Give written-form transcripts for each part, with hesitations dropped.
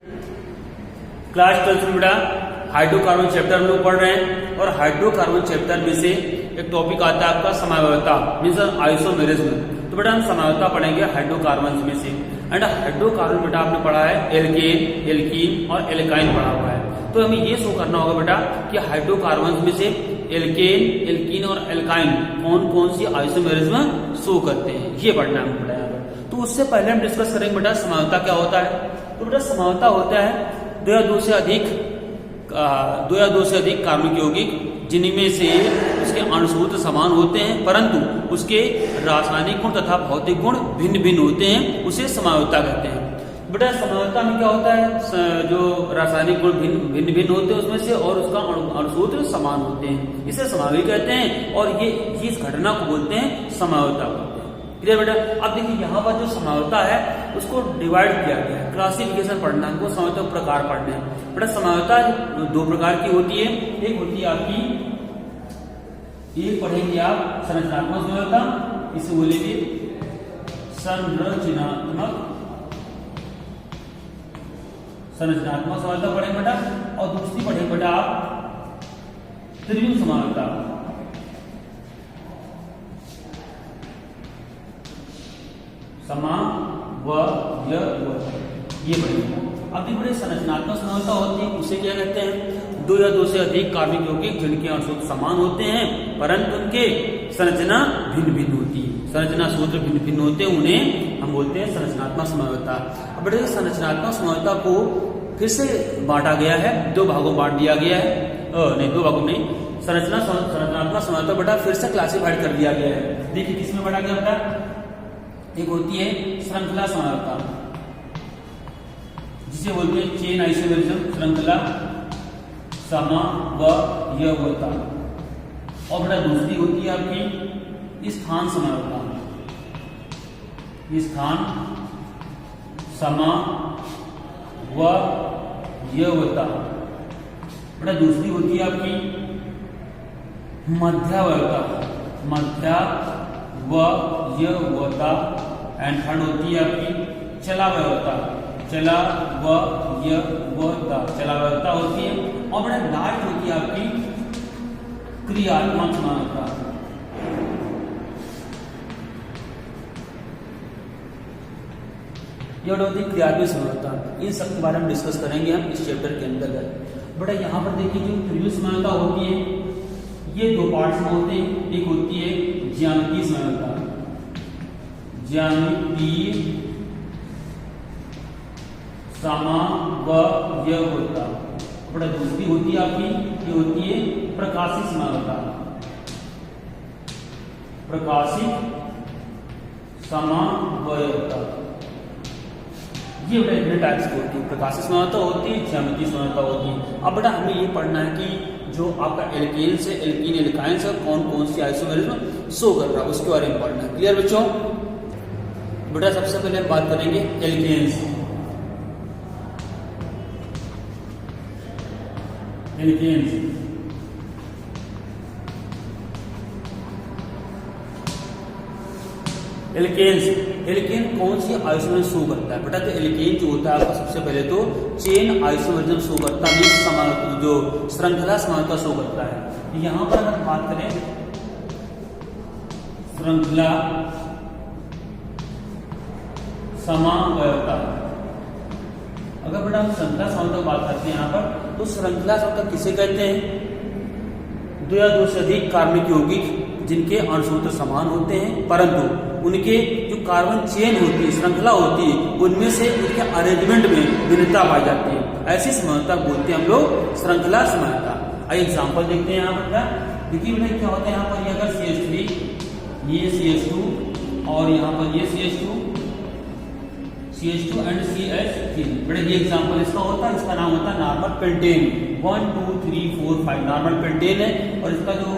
Class 12 में बेटा hydrocarbon chapter हम लोग पढ़ रहे हैं और हाइड्रोकार्बन चैप्टर में से एक टॉपिक आता है आपका समावयवता मीन्स आइसोमेरिज्म। तो बेटा हम समावयवता पढ़ेंगे हाइड्रोकार्बन में से। एंड हाइड्रोकार्बन बेटा आपने पढ़ा है एल्केन, एल्कीन और एल्काइन पढ़ा हुआ है। तो हमें ये शो करना होगा बेटा कि हाइड्रोकार्बन में से एल्केन, एल्कीन और एल्काइन कौन कौन सी आइसोमेरिज्म शो करते हैं, ये पढ़ना है बेटा यहाँ पर। तो उससे पहले हम डिस्कस करेंगे बेटा समावयवता क्या होता है। तो बेटा समावयवता होता है दो या दो से अधिक कार्बनिक यौगिक जिनमें से उसके अणुसूत्र समान होते हैं परंतु उसके रासायनिक गुण तथा भौतिक गुण भिन्न भिन्न होते हैं, उसे समावयवता कहते हैं। बेटा समावयवता में क्या होता है, जो रासायनिक गुण भिन्न भिन्न होते हैं उसमें से और उसका अणुसूत्र समान होते हैं, इसे समावयवी कहते हैं और ये इस घटना को बोलते हैं समावयवता। क्लियर बेटा। अब देखिए यहाँ पर जो समावयवता है उसको डिवाइड किया गया है, क्लासिफिकेशन पढ़ना है, हमको समावयवता प्रकार पढ़ने हैं। बेटा समावयवता दो प्रकार की होती है, एक होती है आपकी, एक पढ़ेंगे आप संरचनात्मक समावयवता, इसे बोलेंगे संरचनात्मक समावयवता पढ़ेंगे बेटा, और दूसरी पढ़ेंगे बेटा आप त्रिविम समावयवता। ये बढ़ेगा। अब देखिए संरचनात्मक समावयवता होती है, उसे क्या कहते हैं, दो या दो से अधिक कार्बनिक यौगिक जिनके अणुसूत्र समान होते हैं परंतु उनके संरचना भिन्न भिन्न होती है, संरचना सूत्र भिन्न भिन्न होते हैं, उन्हें हम बोलते हैं संरचनात्मक समावयवता। अब बेटे संरचनात्मक समावयवता को फिर से बांटा गया है, दो भागों में बांट दिया गया है, दो भागों में संरचनात्मक समावयवता बेटा फिर से क्लासिफाइड कर दिया गया है। देखिए किसमें बांटा गया बेटा, एक होती है श्रृंखला समावयवता जिसे बोलते हैं चेन आइसोमेरिज्म, श्रृंखला समावयवता। और बेटा दूसरी होती है आपकी स्थान समावयवता, स्थान समावयवता। बेटा दूसरी होती है आपकी मध्यावयवता, मध्यावयवता। एंड थर्ड होती है आपकी चलावयवता, चलावयवता होती है। और बड़ा लास्ट होती है आपकी क्रियात्मक समावयवता। ये होती है क्रियात्मक समावयवता। इन सब के बारे में डिस्कस करेंगे हम इस चैप्टर के अंतर्गत। बड़ा यहाँ पर देखिए जो त्रिविम समावयवता होती है ये दो पार्ट्स में होते हैं, एक होती है ज्यामितीय समावयवता, ज्यामितीय समावयवता। बड़ा दूसरी होती है आपकी, ये होती है प्रकाशिक समावयवता, प्रकाशिक समावयवता। ये बेटा इतने टाइप्स की होती है, प्रकाशिक समावयवता होती है, ज्यामितीय समावयवता होती है। अब बेटा हमें ये पढ़ना है कि जो आपका एल्केन से एल्कीन, एल्काइन से कौन कौन सी आइसोमेरिज्म शो कर रहा है उसके बारे में पढ़ना है। क्लियर बच्चों। बेटा सबसे पहले हम बात करेंगे एल्केन्स। एल्केन कौन सी आइसोमेरिज्म शो करता है बेटा, तो एल्केन जो होता है आपका सबसे पहले तो चेन आइसोमेरिज्म शो करता है, जो श्रृंखला समावयवता शो करता है। यहां पर अगर बात करें श्रृंखला समावयवता, अगर बेटा हम श्रृंखला समावयवता बात करते हैं यहाँ पर, तो श्रृंखला समावयवता किसे कहते हैं, दो या दो से अधिक कार्बनिक यौगिक जिनके अणुसूत्र समान होते हैं परंतु उनके जो कार्बन चेन होती है, श्रृंखला होती है, उनमें से उनके अरेंजमेंट में भिन्नता पाई जाती है, ऐसी समावयवता बोलते हैं हम लोग श्रृंखला समावयवता। आइए एग्जाम्पल देखते हैं यहाँ पर। देखिए बेटा क्या होता है यहाँ पर, ये अगर CH3, ये CH2 और यहाँ पर ये CH2 एंड CH3। बेटा ये एग्जाम्पल इसका होता है, इसका नाम होता है नॉर्मल पेंटेन। 1 2 3 4 5 नॉर्मल पेंटेन है और इसका जो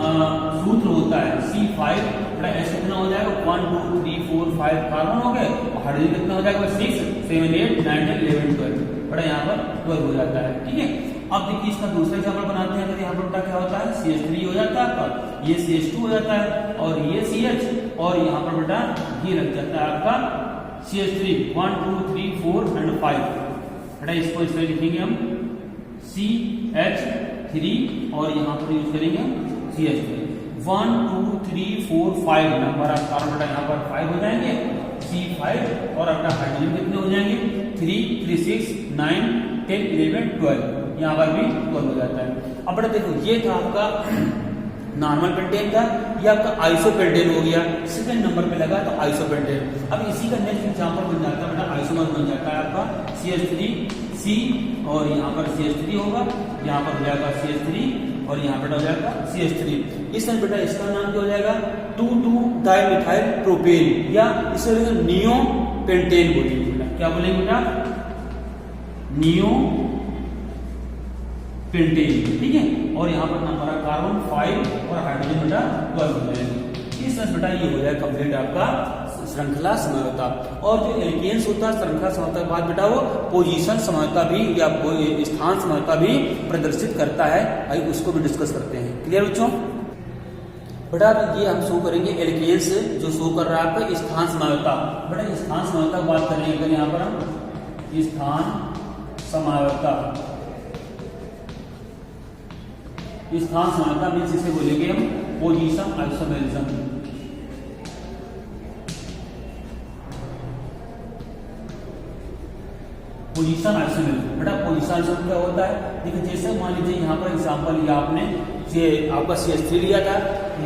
सूत्र होता है C5। बेटा ऐसे कितना हो जाएगा, 1 2 3 4 5 कार्बन हो गए और हाइड्रोजन कितना हो जाएगा, 6 7 8 9 10 11 12। बेटा यहाँ पर 12 हो जाता है। ठीक है। अब देखिए इसका दूसरा एग्जाम्पल बनाते हैं। अगर यहाँ पर क्या होता है, CH3 हो जाता है आपका, ये CH2 हो जाता है और ये CH, और यहाँ पर बेटा ये लग जाता है आपका CH3 1 2 3 4 and 5। बेटा इसको इस तरह लिखेंगे हम CH3 और यहाँ पर यूज करेंगे CH3। 1 2 3 4 5 नंबर ऑफ कार्बन बेटा यहाँ पर 5 हो जाएंगे, C5 और अपना हाइड्रोजन कितने हो जाएंगे 3 3 6 9 10 11 12, यहाँ पर भी 12 हो जाता है। अब बेटा देखो ये था आपका नॉर्मल पेंटेन था, ये आपका आइसोपेंटेन हो गया, सेकंड नंबर पे लगा तो आइसोपेंटेन। अब इसी का नेक्स्ट एग्जांपल बन जाता है बेटा आइसोमर बन जाता है आपका CH3C और यहाँ पर CH3 होगा, यहाँ पर हो जाएगा CH3 और यहाँ पर हो जाएगा CH3। इस तरह बेटा इसका नाम क्या हो जाएगा 2,2-डाइमिथाइल प्रोपेन या इसे नियो पेंटेन बोलेंगे। क्या बोलेंगे बेटा नियो पेंटेन, ठीक है। और यहाँ पर नंबर है कार्बन 5 और हाइड्रोजन बेटा 12 हो जाएंगे। इस तरह बेटा ये हो जाएगा कंप्लीट आपका श्रृंखला समझौता। और जो एल्केन्स होता है श्रृंखला समझौता के बाद बेटा वो पोजीशन समझौता भी या स्थान समझौता भी प्रदर्शित करता है, आइए उसको भी डिस्कस करते हैं। क्लियर बच्चों? बेटा ये हम शो करेंगे एल्केन्स जो शो कर रहा है आपका स्थान समझौता। बेटा स्थान समझौता की बात करेंगे अगर यहाँ पर हम स्थान समझौता, स्थान समझौता मीन्स इसे बोलेंगे हम पोजीशन आइसोमेरिज्म। पोजीशन आइसोमेरिज्म बेटा पोजीशन आइसोमेरिज्म क्या होता है देखिए, जैसे मान लीजिए यहाँ पर एग्जांपल लिया आपने, ये आपका CH3 लिया था,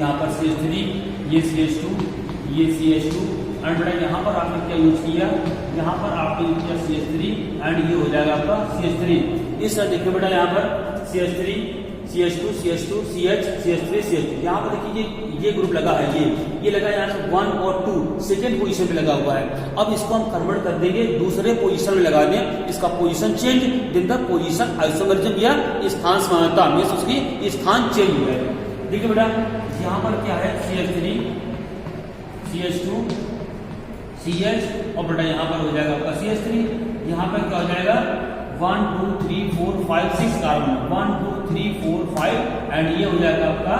यहाँ पर CH3, ये CH2, ये CH2 एंड बेटा यहाँ पर आपने क्या यूज किया, यहाँ पर आपने यूज किया CH3 एंड ये हो जाएगा आपका CH3। इस तरह देखिए बेटा यहाँ पर CH3 CH2 CH2 CH CH3 CH2, यहाँ पर देखिए ये ग्रुप लगा है, ये लगा यहाँ से 1 और 2 सेकेंड पोजीशन पे लगा हुआ है। अब इसको हम कन्वर्ट कर देंगे दूसरे पोजीशन में लगा दें, इसका पोजीशन चेंज, दिन तक पोजीशन आइसोमेरिज्म या स्थान समानता मींस उसकी स्थान चेंज हो जाएगा। देखिए बेटा यहाँ पर क्या है CH3 CH2 CH और बेटा यहाँ पर हो जाएगा आपका CH3, यहाँ पर क्या हो जाएगा 1 2 3 4 5 6 कार्बन, 1 2 3 4 5 एंड ये हो जाएगा आपका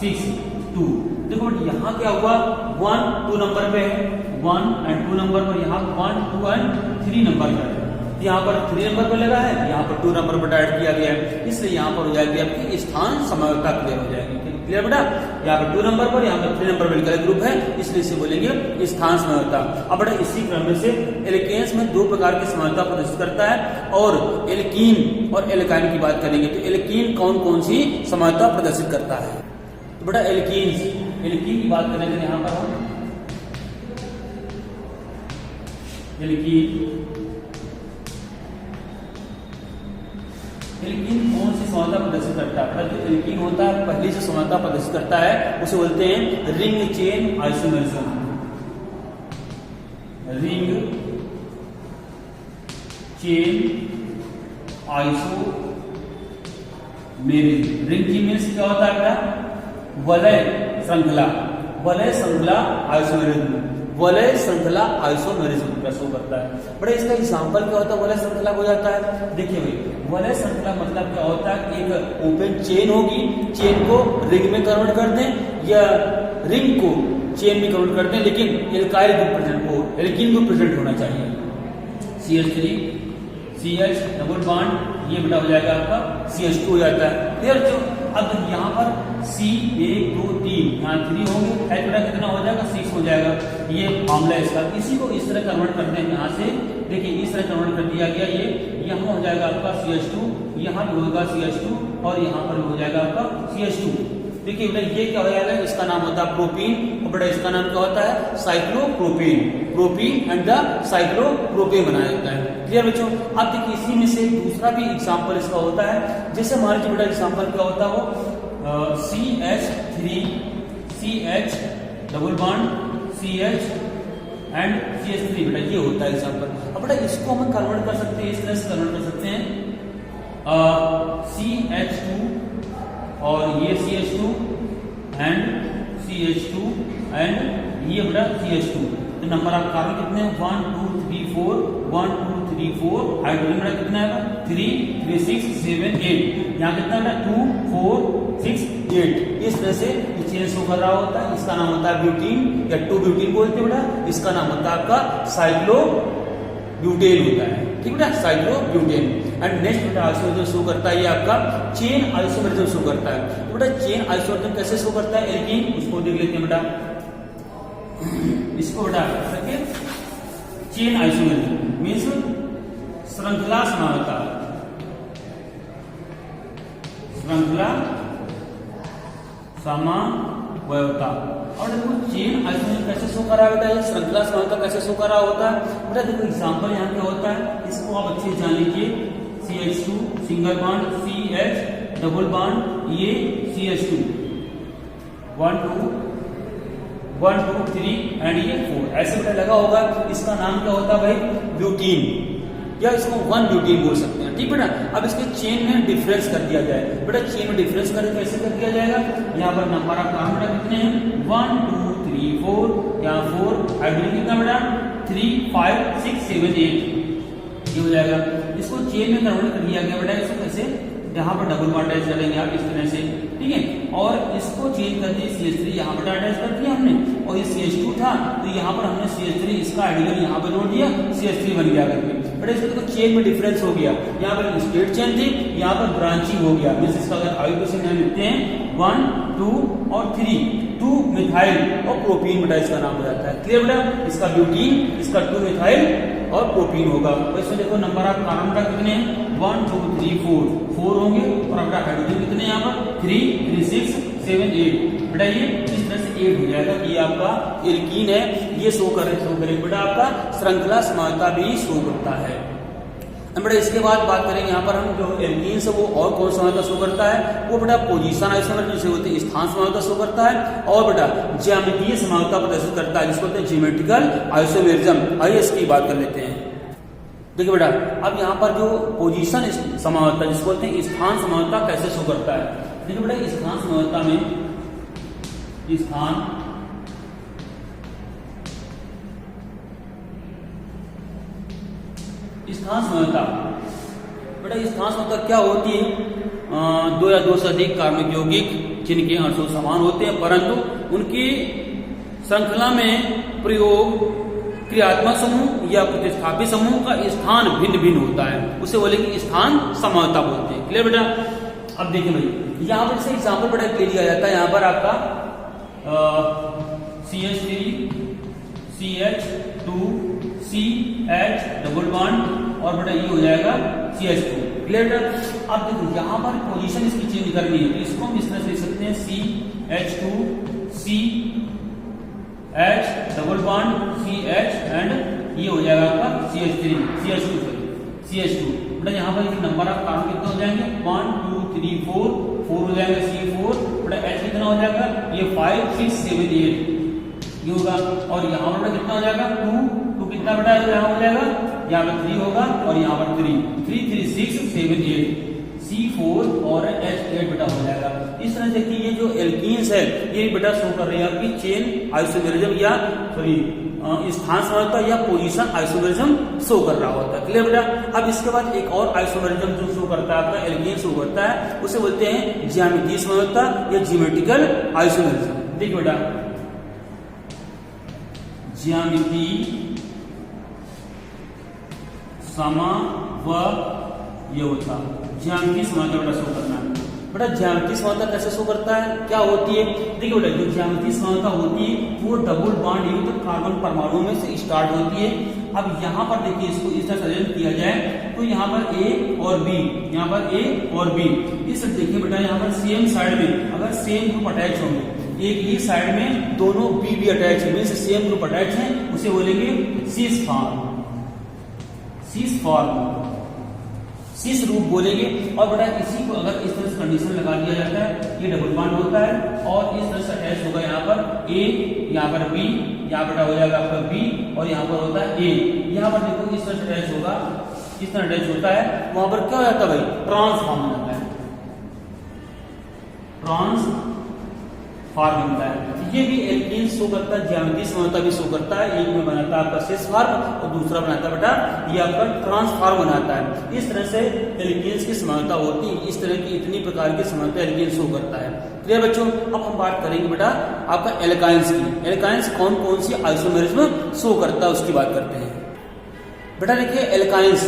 6 2। देखो यहाँ क्या हुआ 1 2 नंबर पे है, 1 एंड 2 नंबर पर, यहाँ 1 2 एंड 3 नंबर पर, यहाँ पर 3 नंबर पर लगा है, यहाँ पर 2 नंबर पर ऐड किया गया है, इसलिए यहाँ पर हो जाएगी आपकी स्थान समझौता क्लियर हो जाएगी। क्लियर बेटा? यहाँ पर 2 नंबर पर, यहाँ पर 3 नंबर पर मिलकर ग्रुप है, इसलिए इसे बोलेंगे स्थान समझौता। अब बेटा इसी क्रम में से एल्केन्स में 2 प्रकार की समझौता प्रदर्शित करता है और एल्कीन और एल्काइन की बात करेंगे तो एल्कीन कौन कौन सी समझौता प्रदर्शित करता है। तो बेटा एल्कीन की बात करेंगे यहाँ पर हम एल्कीन कौन सी समझौता प्रदर्शित करता है। जो एल्कीन होता है पहली से समझौता प्रदर्शित करता है उसे बोलते हैं ring chain isomerism. Ring chain isomerism. Ring chain means क्या होता है बेटा वलय श्रृंखला, वलय श्रृंखला आइसोमेरिज्म, वलय श्रृंखला आइसोमेरिज्म का शो करता है। बड़े इसका एग्जांपल क्या होता है वलय श्रृंखला हो जाता है। देखिए भाई वलय श्रृंखला मतलब क्या होता है, एक ओपन चेन होगी, चेन को रिंग में कन्वर्ट कर दें या रिंग को चेन में कन्वर्ट कर दें, लेकिन एल्काइल ग्रुप प्रेजेंट हो, एल्कीन ग्रुप प्रेजेंट होना चाहिए। CH3 CH डबल बॉन्ड, ये बेटा हो जाएगा आपका CH2 हो जाता है। क्लियर? जो अब यहाँ पर C 1 2 3 यहाँ 3 होंगे, H बेटा कितना हो जाएगा 6 हो जाएगा, ये मामला है इसका। इसी को इस तरह कन्वर्ट करते हैं, यहाँ से देखिए इस तरह कन्वर्ट कर दिया गया, ये यहाँ हो जाएगा आपका CH2, यहाँ भी होगा CH2 और यहाँ पर हो जाएगा आपका CH2। देखिए बेटा ये क्या हो जाएगा, इसका नाम होता है प्रोपीन और बेटा इसका नाम क्या होता है cyclopropane. Propene and the cyclopropane बनाया जाता है। क्लियर बच्चों? अब देखिए इसी में से दूसरा भी एग्जांपल इसका होता है, जैसे मान लीजिए बेटा एग्जांपल क्या होता है वो CH3 CH double bond CH and CH3 बेटा ये होता है एग्जांपल। अब बेटा इसको हम कन्वर्ट कर सकते हैं, इस तरह से कन्वर्ट कर सकते हैं CH2 और ये CH2 एंड CH2 एंड ये बेटा CH2। तो नंबर ऑफ कार्बन कितने हैं 1 2 3 4 1 2 3 4, हाइड्रोजन बेटा कितना है 3 3 6 7 8, यहाँ कितना बेटा 2 4 6 8। इस तरह से चेंज शो कर रहा होता है, इसका नाम होता है ब्यूटीन या 2 ब्यूटीन बोलते हैं बेटा, इसका नाम होता है आपका ब्यूटेन होता है, ठीक बेटा, साइक्लोब्यूटेन। एंड नेक्स्ट बेटा आइसोमरिज्म शो करता है ये आपका चेन आइसोमरिज्म शो करता है। तो बेटा चेन आइसोमरिज्म कैसे शो करता है एल्कीन, उसको देख लेते हैं बेटा। इसको बेटा देखिए, चेन आइसोमरिज्म मींस श्रृंखला समानता, श्रृंखला समावयवता। और देखो चेन आइसोमरिज्म कैसे शो करा बेटा, ये श्रृंखला समानता कैसे शो करा होता है बेटा। देखो एग्जांपल यहाँ क्या होता है, इसको आप अच्छे से जान लीजिए। CH2 single bond, CH double bond, ये CH2 1 2 3 एंड ये 4 ऐसे बेटा लगा होगा। इसका नाम क्या होता है भाई, ब्यूटीन, या इसको 1 ब्यूटीन बोल सकते हैं, ठीक बेटा। अब इसके चेन में डिफरेंस कर दिया जाए बेटा, चेन में डिफरेंस कर कैसे कर दिया जाएगा, यहाँ पर नंबर ऑफ कार्बन बेटा कितने हैं 1 2 3 4, यहाँ 4 हाइड्रोजन कितना बेटा 3 5 6 7 8 ये हो जाएगा। इसको चेन में कन्वर्ट कर दिया गया बेटा, इसको कैसे, यहाँ पर डबल बॉन्ड अटैच करेंगे आप इस तरह से, ठीक है। और इसको चेंज करके CH3 यहाँ पर अटैच कर दिया हमने, और ये CH2 था तो यहाँ पर हमने CH3 इसका आइडियल यहाँ पर जोड़ दिया, CH3 बन गया करके बेटा। इसको देखो चेन में डिफरेंस हो गया, यहाँ पर स्ट्रेट चेन थी, यहाँ पर ब्रांचिंग हो गया। मींस इसका अगर आइसोमरिज्म नाम लिखते हैं 1 2 और 3, 2 मिथाइल और प्रोपीन बेटा इसका नाम हो जाता है, क्लियर बेटा। इसका ब्यूटीन, इसका 2 मिथाइल और प्रोपीन होगा। तो इसमें देखो नंबर ऑफ कार्बन बेटा कितने हैं 1 2 3 4 होंगे, और अपना हाइड्रोजन कितने यहाँ पर 3 3 6 7 8 बेटा। ये इस तरह से 8 हो जाएगा। ये आपका एल्कीन है, ये शो करें बेटा आपका श्रृंखला समानता भी शो करता है बेटा। इसके बाद बात करेंगे यहाँ पर हम जो एल्कीन से वो और कौन समानता शो करता है, वो बेटा पोजीशन आइसोमरिज्म से होती है, स्थान समानता शो करता है, और बेटा ज्यामितीय समानता प्रदर्शित करता है जिसको बोलते हैं ज्योमेट्रिकल आइसोमरिज्म। आइए इसकी बात कर लेते हैं। देखिए बेटा अब यहाँ पर जो पोजीशन समानता जिसको बोलते हैं स्थान समानता कैसे शो करता है। देखिए बेटा स्थान समानता में स्थान समानता बेटा, स्थान समानता क्या होती है, 2 या 2 से अधिक कार्बनिक यौगिक जिनके अणु समान होते हैं परंतु उनकी श्रृंखला में प्रयोग क्रियात्मक समूह या प्रतिस्थापित समूह का स्थान भिन्न भिन्न होता है, उसे बोले कि स्थान समानता बोलते हैं, क्लियर बेटा। अब देखिए भाई यहाँ पर से एग्जाम्पल बड़ा क्लियर दिया जाता है। यहाँ पर आपका CH3 CH2 CH double bond और बेटा ये हो जाएगा CH2, क्लियर। अब देखो यहाँ पर पोजीशन इसकी चेंज करनी है, तो इसको हम इस तरह से लिख सकते हैं CH2 CH double bond CH and ये हो जाएगा आपका CH2 बेटा। यहाँ पर नंबर ऑफ कार्बन कितने हो जाएंगे 1 2 3 4 हो जाएगा C4 बेटा। H कितना हो जाएगा ये 5 6 7 8 ये होगा, और यहाँ पर कितना हो जाएगा 2 कितना बेटा यहाँ हो जाएगा, यहाँ पर 3 होगा, और यहाँ पर 3 3 6 7 8 C4 और H8 बेटा हो जाएगा। इस तरह से कि ये जो एल्कीन्स है ये बेटा शो कर रही है आपकी चेन आइसोमरिज्म या सॉरी स्थान समानता या पोजीशन आइसोमरिज्म शो कर रहा होता है, क्लियर बेटा। अब इसके बाद एक और आइसोमरिज्म जो शो करता है आपका एल्कीन शो करता है, उसे बोलते हैं ज्यामितीय समानता या ज्योमेट्रिकल आइसोमरिज्म। देखिए बेटा ज्यामितीय समावयवता, ज्यामितीय समानता बेटा शो करना है बेटा। ज्यामितीय समानता कैसे शो करता है, क्या होती है, देखिए बेटा जो ज्यामितीय समानता होती है वो डबल बॉन्ड युक्त कार्बन परमाणुओं में से स्टार्ट होती है। अब यहाँ पर देखिए इसको इस तरह से किया जाए तो यहाँ पर A और B, यहाँ पर A और B, इस देखिए बेटा यहाँ पर सेम साइड में अगर सेम ग्रुप अटैच होंगे, एक ही साइड में दोनों B अटैच है, मींस सेम ग्रुप अटैच है, उसे बोलेंगे सिस रूप बोलेंगे। और बेटा इसी को अगर इस तरह से कंडीशन लगा दिया जाता है, ये डबल बॉन्ड होता है और इस तरह से अटैच होगा यहाँ पर A, यहाँ पर B, यहाँ बेटा हो जाएगा आपका B, और यहाँ पर होता है A। यहाँ पर देखो इस तरह से अटैच होगा, इस तरह अटैच होता है, वहां पर क्या हो जाता है भाई ट्रांसफॉर्म हो जाता है, ट्रांसफॉर्म बनता है। ये भी एल्कीन शो करता है, ज्यामितीय समानता भी शो करता है। एक में बनाता है आपका सिस फॉर्म और दूसरा बनाता है बेटा ये आपका ट्रांसफॉर्म बनाता है। इस तरह से एल्कीन्स की समानता होती है, इस तरह की इतनी प्रकार की समानता एल्कीन शो करता है, क्लियर बच्चों। अब हम बात करेंगे बेटा आपका एल्काइंस की। एल्काइंस कौन कौन सी आइसोमेरिज्म शो करता है उसकी बात करते हैं। बेटा देखिए एल्काइंस,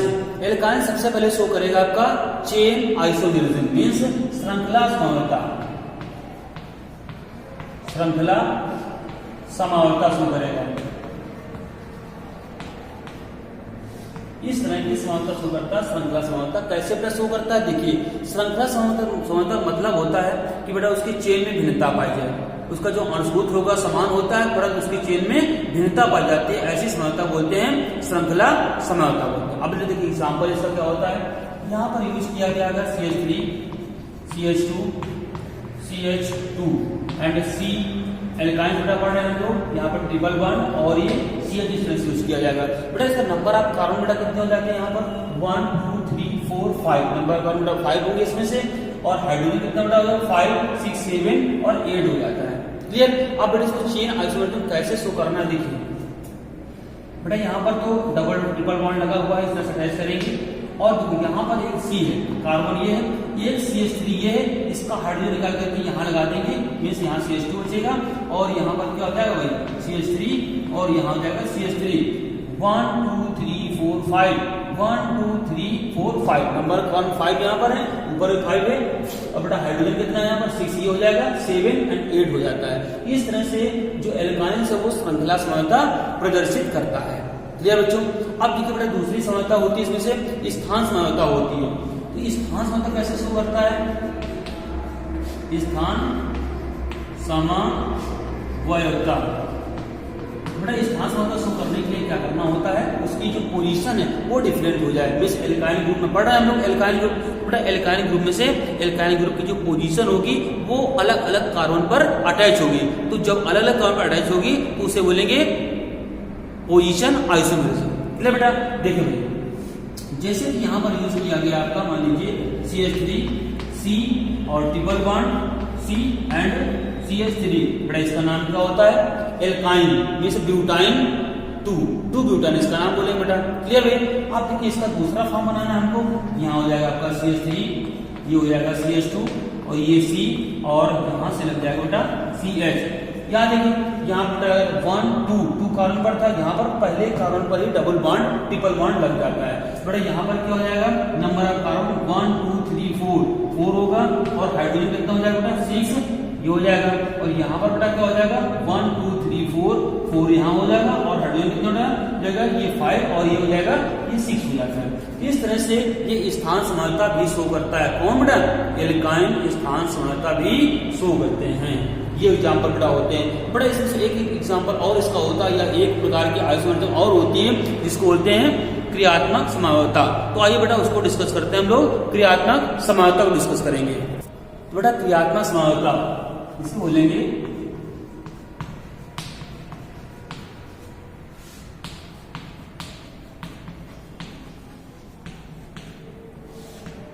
एल्काइन सबसे पहले शो करेगा आपका चेन आइसोमेरिज्म मींस श्रृंखला समावता, श्रृंखला समावता शो करेगा। इस तरह की समावता शो करता है श्रृंखला समावता। कैसे बेटा शो करता है, देखिए श्रृंखला समावता मतलब होता है कि बेटा उसकी चेन में भिन्नता पाई जाए, उसका जो अंशभूत होगा समान होता है परंतु उसकी चेन में भिन्नता पाई जाती है, ऐसी समावता बोलते हैं श्रृंखला समावता बोलते हैं। अब देखिए एग्जाम्पल इसका क्या होता है, यहाँ पर यूज किया गया है CH3 CH2 CH2 and C alkyne बेटा पढ़ रहे हैं हम लोग, यहाँ पर ट्रिपल बॉन्ड और ये CH डिस्टेंस यूज किया जाएगा। बेटा इसका नंबर ऑफ कार्बन बेटा कितने हो जाते हैं, यहाँ पर 1 2 3 4 5 नंबर कार्बन बेटा 5 होंगे इसमें से, और हाइड्रोजन कितना बेटा होगा 5 6 7 और 8 हो जाता है। क्लियर। अब बेटा इसको चेन आइसोमेरिज्म कैसे शो करना है, देखिए बेटा यहाँ पर तो डबल ट्रिपल बॉन्ड लगा हुआ है, इस तरह से अटैच करेंगे, और देखो यहाँ पर एक C है, कार्बन ये है, एक CH3 ये है, इसका हाइड्रोजन निकाल करके यहाँ लगा देंगे, मीन्स यहाँ CH2 बचेगा, और यहाँ पर क्या हो जाएगा भाई CH3 और यहाँ हो जाएगा CH3। 1 2 3 4 5 1 2 3 4 5 नंबर 5 यहाँ पर है, ऊपर 5 है, और बेटा हाइड्रोजन कितना है यहाँ पर 6 ये हो जाएगा, 7 एंड 8 हो जाता है। इस तरह से जो एल्काइन है वो श्रृंखला समावता प्रदर्शित करता है। क्लियर बच्चों। अब देखिए बेटा दूसरी समावता होती है, इसमें से स्थान समावता होती है। तो स्थान समावता कैसे शुरू करता है, स्थान समवयवता। बेटा स्थान समावता शुरू करने के लिए क्या करना होता है, उसकी जो पोजीशन है वो डिफरेंट हो जाए। मिस एल्काइन ग्रुप में पढ़ रहे हैं हम लोग एल्काइन ग्रुप, बेटा एल्काइन ग्रुप में से एल्काइन ग्रुप की जो पोजीशन होगी वो अलग अलग कार्बन पर अटैच होगी। तो जब अलग अलग कार्बन पर अटैच होगी तो उसे बोलेंगे पोजीशन आइसोमेरिज्म। क्लियर बेटा। देखिए भाई जैसे कि यहाँ पर यूज किया गया आपका, मान लीजिए CH3 C और triple bond C and CH3, बेटा इसका नाम क्या होता है एल्काइन मींस ब्यूटाइन 2 ब्यूटाइन इसका नाम बोलेंगे बेटा। क्लियर भाई। आप देखिए इसका दूसरा फॉर्म बनाना है हमको, यहाँ हो जाएगा आपका CH3, ये हो जाएगा CH2 और ये C और यहाँ से लग जाएगा बेटा CH। यहाँ देखिए यहाँ पर 1 2 कार्बन पर था, यहाँ पर पहले कार्बन पर ही डबल बॉन्ड ट्रिपल बॉन्ड लग जाता है। बेटा यहाँ पर क्या हो जाएगा, नंबर ऑफ कार्बन 1 2 3 4 होगा, और हाइड्रोजन कितना हो जाएगा बेटा 6 ये हो जाएगा, और यहाँ पर बेटा क्या हो जाएगा 1 2 3 4 यहाँ हो जाएगा, और हाइड्रोजन कितना हो जाएगा ये 5 और ये हो जाएगा ये 6 हो जाता है। इस तरह से ये स्थान समानता भी शो करता है। कौन बेटा, एल्काइन स्थान समानता भी शो करते हैं। ये एग्जाम्पल बेटा होते हैं। बड़ा इसमें से एक एग्जाम्पल और इसका होता है, या एक प्रकार की आइसोमेरिज्म और होती है जिसको बोलते हैं क्रियात्मक समावता। तो आइए बेटा उसको डिस्कस करते हैं हम लोग, क्रियात्मक समावता को डिस्कस करेंगे। तो बेटा क्रियात्मक समावता इसको बोलेंगे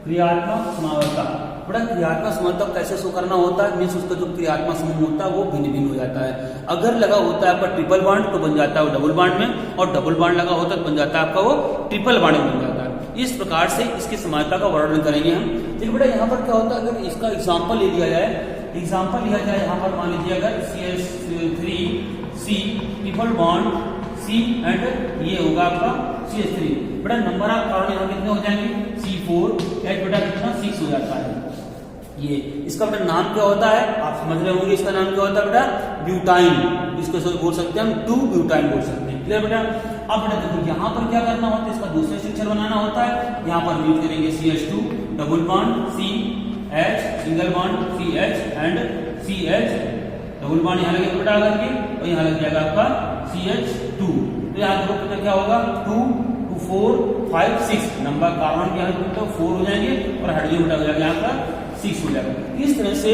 क्रियात्मक समावता। बड़ा क्रियात्मक समावता कैसे शो करना होता है, मीन्स उसका जो क्रियात्मक समूह होता है वो भिन्न भिन्न हो जाता है। अगर लगा होता है आपका ट्रिपल बॉन्ड तो बन जाता है वो डबल बॉन्ड में, और डबल बॉन्ड लगा होता है तो बन जाता है आपका वो ट्रिपल बॉन्ड में बन जाता है। इस प्रकार से इसकी समावता का वर्णन करेंगे हम। देखिए बेटा यहाँ पर क्या होता है, अगर इसका एग्जाम्पल ले लिया जाए, यहाँ पर मान लीजिए अगर CH3C triple bond C and ये होगा आपका CH3, बेटा नंबर ऑफ कार्बन यहाँ कितने हो जाएंगे C4 एट बेटा कितना 6 हो जाता है। ये इसका बेटा नाम क्या होता है आप समझ रहे होंगे, इसका नाम क्या होता है बेटा ब्यूटाइन। इसको बोल सकते हैं हम 2 ब्यूटाइन बोल सकते हैं। क्लियर बेटा। अब बेटा देखो यहाँ पर क्या करना होता है, इसका दूसरा स्ट्रक्चर बनाना होता है। यहाँ पर यूज करेंगे CH2 double bond CH single bond CH and CH double bond यहाँ लगेगा बेटा आकर के, और यहाँ लग जाएगा आपका CH2। तो यहाँ देखो कितना क्या होगा 2 2 4 5 6 नंबर कार्बन के यहाँ तो 4 हो जाएंगे, और हाइड्रोजन बेटा हो जाएगा यहाँ का 6 हो जाएगा। इस तरह से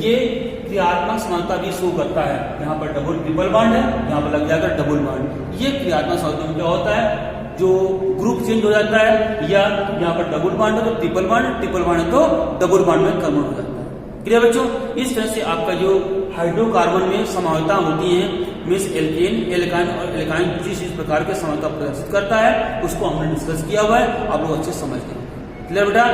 ये क्रियात्मक समानता भी शो करता है। यहाँ पर डबल ट्रिपल बॉन्ड है, यहाँ पर लग जाएगा डबल बॉन्ड। ये क्रियात्मक समानता में क्या होता है, जो ग्रुप चेंज हो जाता है, या यहाँ पर डबल बॉन्ड है तो ट्रिपल बॉन्ड है तो डबल बॉन्ड में कन्वर्ट हो जाता है। क्लियर बच्चों। इस तरह से आपका जो हाइड्रोकार्बन में समावता होती है, मीन्स एल्केन एल्काइन और एल्काइन जिस प्रकार के समावता प्रदर्शित करता है उसको हमने डिस्कस किया हुआ है, आप लोग अच्छे समझ गए। क्लियर बेटा।